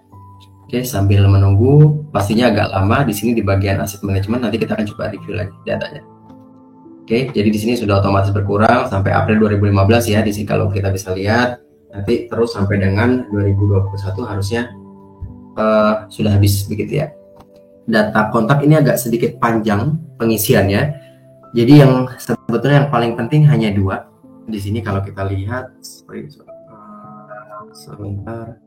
Oke, sambil menunggu, pastinya agak lama di sini di bagian aset manajemen. Nanti kita akan coba review lagi datanya. Oke, jadi di sini sudah otomatis berkurang sampai April 2015 ya. Di sini kalau kita bisa lihat, nanti terus sampai dengan 2021 harusnya sudah habis begitu ya. Data kontak ini agak sedikit panjang pengisiannya. Jadi yang sebetulnya yang paling penting hanya 2. Di sini kalau kita lihat, sebentar.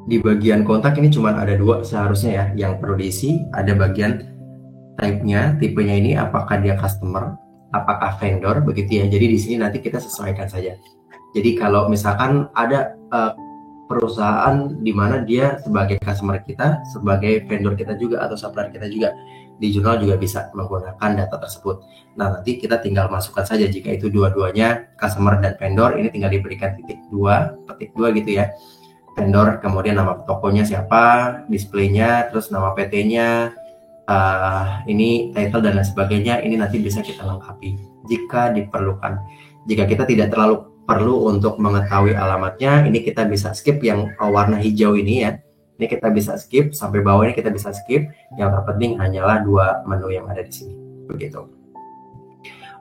Di bagian kontak ini cuma ada 2 seharusnya ya yang perlu diisi. Ada bagian type-nya, tipenya ini apakah dia customer, apakah vendor begitu ya. Jadi di sini nanti kita sesuaikan saja. Jadi kalau misalkan ada perusahaan di mana dia sebagai customer kita, sebagai vendor kita juga atau supplier kita juga, di jurnal juga bisa menggunakan data tersebut. Nah, nanti kita tinggal masukkan saja jika itu dua-duanya customer dan vendor, ini tinggal diberikan petik 2 gitu ya. Vendor, kemudian nama tokonya siapa, displaynya, terus nama PT-nya, ini title dan lain sebagainya. Ini nanti bisa kita lengkapi jika diperlukan. Jika kita tidak terlalu perlu untuk mengetahui alamatnya, ini kita bisa skip yang warna hijau ini ya. Ini kita bisa skip sampai bawah, ini kita bisa skip. Yang terpenting hanyalah 2 menu yang ada di sini. Begitu.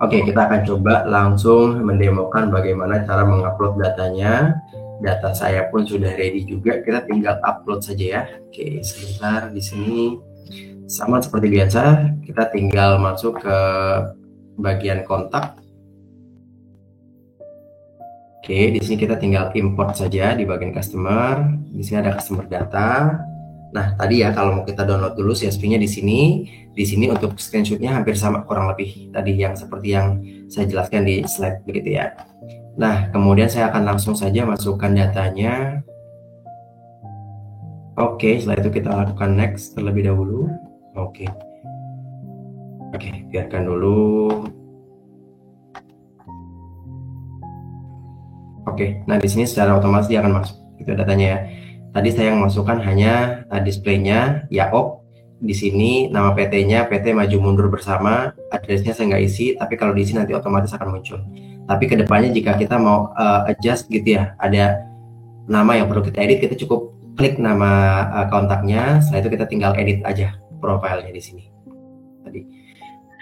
Oke, kita akan coba langsung mendemokan bagaimana cara mengupload datanya. Data saya pun sudah ready juga, kita tinggal upload saja ya. Oke, sebentar di sini sama seperti biasa, kita tinggal masuk ke bagian kontak. Oke, di sini kita tinggal import saja di bagian customer. Di sini ada customer data. Nah, tadi ya kalau mau kita download dulu CSV-nya di sini. Di sini untuk screenshot-nya hampir sama kurang lebih tadi yang seperti yang saya jelaskan di slide begitu ya. Nah, kemudian saya akan langsung saja masukkan datanya. Oke, setelah itu kita lakukan next terlebih dahulu. Oke, biarkan dulu. Oke, nah di sini secara otomatis dia akan masuk itu datanya ya. Tadi saya yang masukkan hanya display-nya Yaop. Di sini nama PT-nya PT Maju Mundur Bersama. Address-nya saya nggak isi, tapi kalau diisi nanti otomatis akan muncul. Tapi kedepannya jika kita mau adjust gitu ya, ada nama yang perlu kita edit, kita cukup klik nama kontaknya. Setelah itu kita tinggal edit aja profilnya di sini. Tadi.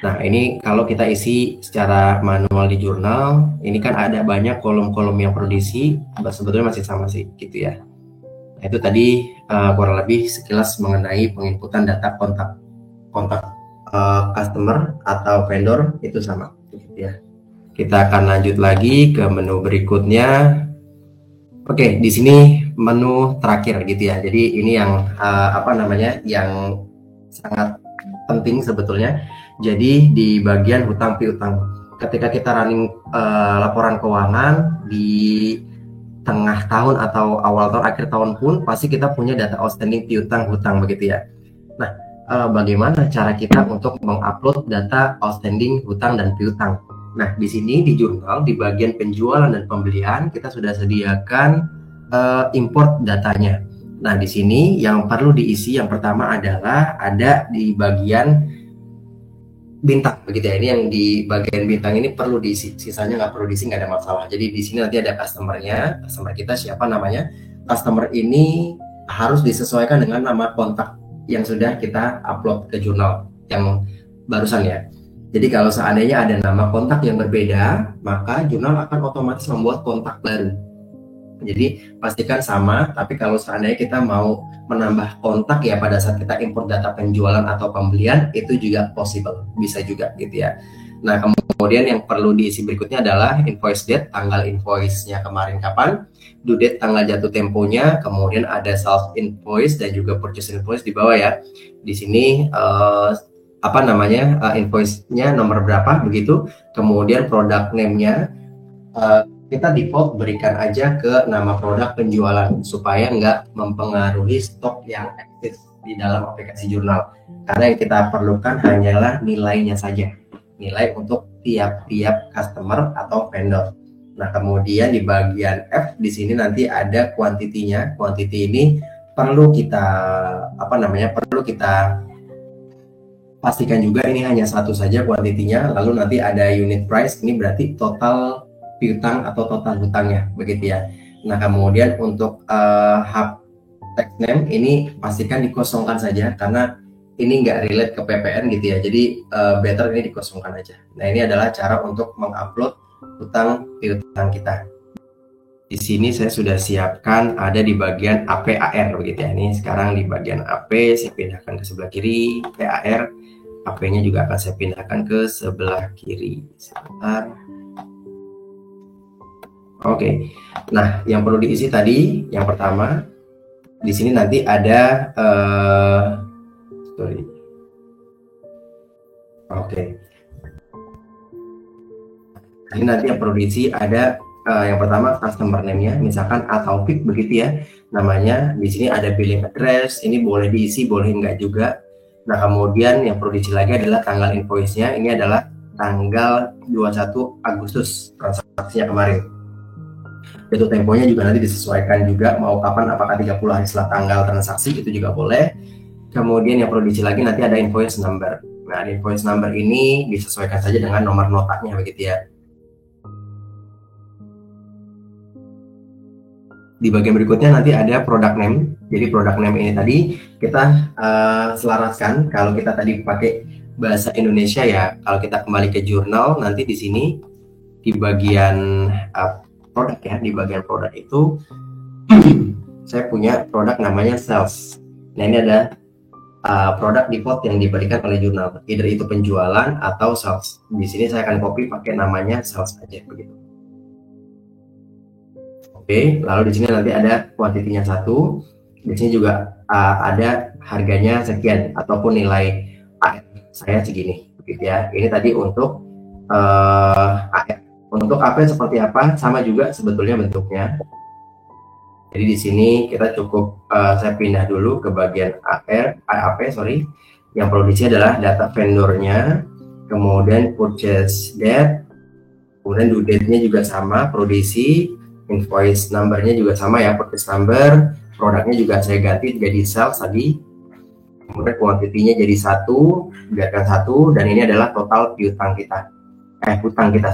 Nah, ini kalau kita isi secara manual di jurnal, ini kan ada banyak kolom-kolom yang perlu diisi, sebetulnya masih sama sih, gitu ya. Nah, itu tadi kurang lebih sekilas mengenai penginputan data kontak customer atau vendor itu sama, gitu ya. Kita akan lanjut lagi ke menu berikutnya. Oke, di sini menu terakhir gitu ya. Jadi ini yang yang sangat penting sebetulnya. Jadi di bagian hutang piutang, ketika kita running laporan keuangan di tengah tahun atau awal tahun, akhir tahun pun pasti kita punya data outstanding piutang hutang begitu ya. Nah, bagaimana cara kita untuk mengupload data outstanding hutang dan piutang? Nah, di sini di jurnal di bagian penjualan dan pembelian kita sudah sediakan import datanya. Nah, di sini yang perlu diisi yang pertama adalah ada di bagian bintang begitu ya. Ini yang di bagian bintang ini perlu diisi, sisanya nggak perlu diisi, nggak ada masalah. Jadi di sini nanti ada customer-nya, customer kita siapa namanya. Customer ini harus disesuaikan dengan nama kontak yang sudah kita upload ke jurnal yang barusan ya. Jadi kalau seandainya ada nama kontak yang berbeda, maka jurnal akan otomatis membuat kontak baru. Jadi pastikan sama, tapi kalau seandainya kita mau menambah kontak ya pada saat kita import data penjualan atau pembelian, itu juga possible, bisa juga gitu ya. Nah, kemudian yang perlu diisi berikutnya adalah invoice date, tanggal invoice-nya kemarin kapan, due date, tanggal jatuh temponya, kemudian ada sales invoice dan juga purchase invoice di bawah ya. Di sini invoice-nya nomor berapa begitu, kemudian product name-nya kita default berikan aja ke nama produk penjualan supaya nggak mempengaruhi stok yang eksis di dalam aplikasi jurnal, karena yang kita perlukan hanyalah nilainya saja, nilai untuk tiap-tiap customer atau vendor. Nah, kemudian di bagian F di sini nanti ada kuantitinya. Quantity ini perlu kita perlu kita pastikan juga ini hanya satu saja kuantitinya. Lalu nanti ada unit price, ini berarti total piutang atau total hutangnya, begitu ya. Nah, kemudian untuk hub text name ini pastikan dikosongkan saja karena ini nggak relate ke PPN gitu ya, jadi better ini dikosongkan aja. Nah, ini adalah cara untuk mengupload hutang piutang kita. Di sini saya sudah siapkan ada di bagian APAR begitu ya. Ini sekarang di bagian AP saya pindahkan ke sebelah kiri, PAR, AP-nya juga akan saya pindahkan ke sebelah kiri. Sebentar. Oke. Nah, yang perlu diisi tadi yang pertama di sini nanti ada ini nanti yang perlu diisi ada yang pertama customer name-nya, misalkan Taufik begitu ya namanya. Di sini ada billing address, ini boleh diisi boleh enggak juga. Nah, kemudian yang perlu diisi lagi adalah tanggal invoice-nya, ini adalah tanggal 21 Agustus transaksinya kemarin. Jatuh temponya juga nanti disesuaikan juga mau kapan, apakah 30 hari setelah tanggal transaksi, itu juga boleh. Kemudian yang perlu diisi lagi nanti ada invoice number. Nah, invoice number ini disesuaikan saja dengan nomor notanya begitu ya. Di bagian berikutnya nanti ada product name. Jadi product name ini tadi kita selaraskan. Kalau kita tadi pakai bahasa Indonesia ya, kalau kita kembali ke jurnal nanti di sini di bagian produk ya, di bagian produk itu saya punya produk namanya sales. Nah, ini ada produk default yang diberikan oleh jurnal, either itu penjualan atau sales. Di sini saya akan copy pakai namanya sales aja begitu. Oke, lalu di sini nanti ada kuantitinya 1. Di sini juga ada harganya sekian ataupun nilai AR saya segini begitu ya. Ini tadi untuk AR. Untuk AP seperti apa? Sama juga sebetulnya bentuknya. Jadi di sini kita cukup saya pindah dulu ke bagian AP. Yang perlu diisi adalah data vendornya, kemudian purchase date, kemudian due date-nya juga sama, perlu diisi, invoice number-nya juga sama ya, purchase number, produknya juga saya ganti jadi sales tadi, kemudian quantity-nya jadi 1, biarkan 1, dan ini adalah total piutang kita, hutang kita,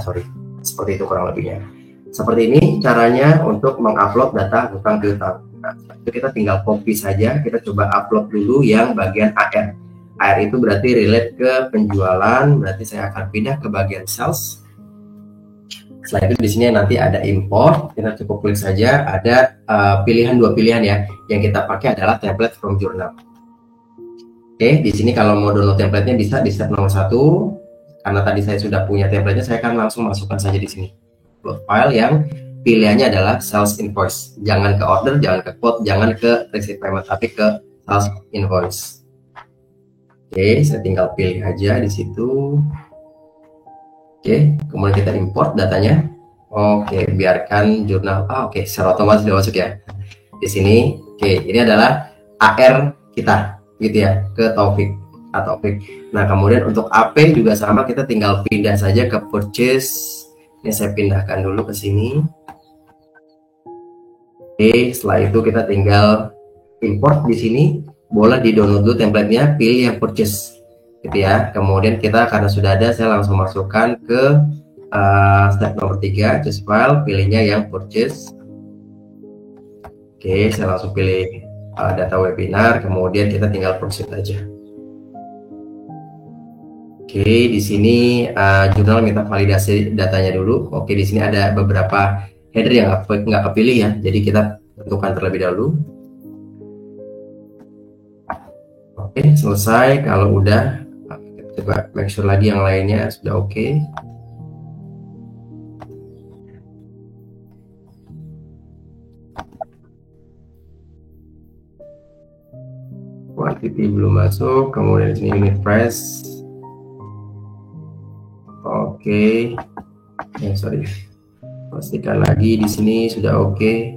seperti itu kurang lebihnya. Seperti ini caranya untuk mengupload data hutang piutang. Nah, itu kita tinggal copy saja. Kita coba upload dulu yang bagian AR. AR itu berarti relate ke penjualan. Berarti saya akan pindah ke bagian sales. Setelah itu di sini nanti ada import. Kita cukup klik saja. Ada dua pilihan ya. Yang kita pakai adalah template from journal. Oke, di sini kalau mau download template-nya bisa di step nomor 1. Karena tadi saya sudah punya template-nya, saya akan langsung masukkan saja di sini. Upload file yang pilihannya adalah sales invoice. Jangan ke order, jangan ke quote, jangan ke receipt payment, tapi ke sales invoice. Oke, saya tinggal pilih aja di situ. Oke, kemudian kita import datanya. Oke, biarkan jurnal. Oke, secara otomatis sudah masuk ya. Di sini, oke, ini adalah AR kita, gitu ya, ke Taufik. Nah, kemudian untuk AP juga sama, kita tinggal pindah saja ke purchase. Ini saya pindahkan dulu ke sini. Oke, setelah itu kita tinggal import di sini. Boleh di-download dulu template-nya, pilih yang purchase, gitu ya. Kemudian kita karena sudah ada, saya langsung masukkan ke step nomor 3, choose file, pilihnya yang purchase. Oke, saya langsung pilih data webinar, kemudian kita tinggal proceed aja. Oke, di sini jurnal minta validasi datanya dulu. Oke, di sini ada beberapa header yang nggak kepilih ya, jadi kita tentukan terlebih dahulu. Oke, selesai. Kalau udah, kita coba make sure lagi yang lainnya sudah oke. Quantity belum masuk, kemudian di sini unit price. Oke. Sorry. Pastikan lagi di sini sudah oke.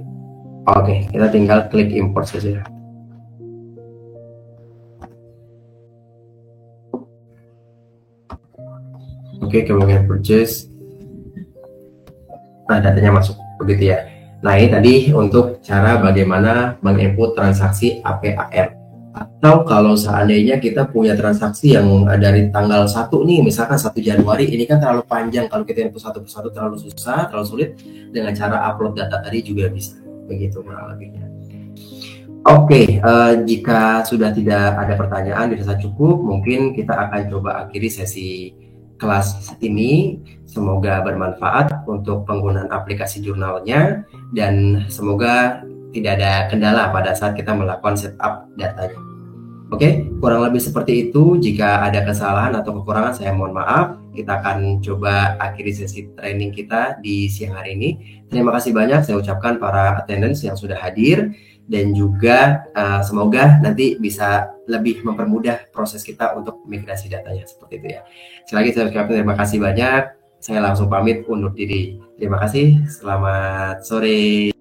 Oke, kita tinggal klik import saja. Oke, kemudian purchase. Nah, datanya masuk begitu ya. Nah, ini tadi untuk cara bagaimana menginput transaksi APAR. Atau kalau seandainya kita punya transaksi yang dari tanggal 1 nih, misalkan 1 Januari, ini kan terlalu panjang, kalau kita input satu persatu terlalu susah, terlalu sulit. Dengan cara upload data tadi juga bisa, begitu kurang lebihnya. Oke, jika sudah tidak ada pertanyaan, dirasa cukup, mungkin kita akan coba akhiri sesi kelas ini. Semoga bermanfaat untuk penggunaan aplikasi jurnalnya, dan semoga tidak ada kendala pada saat kita melakukan setup datanya. Oke, kurang lebih seperti itu. Jika ada kesalahan atau kekurangan, saya mohon maaf. Kita akan coba akhiri sesi training kita di siang hari ini. Terima kasih banyak saya ucapkan para attendance yang sudah hadir, dan juga semoga nanti bisa lebih mempermudah proses kita untuk migrasi datanya seperti itu ya. Sekali lagi saya ucapkan terima kasih banyak. Saya langsung pamit undur diri. Terima kasih. Selamat sore.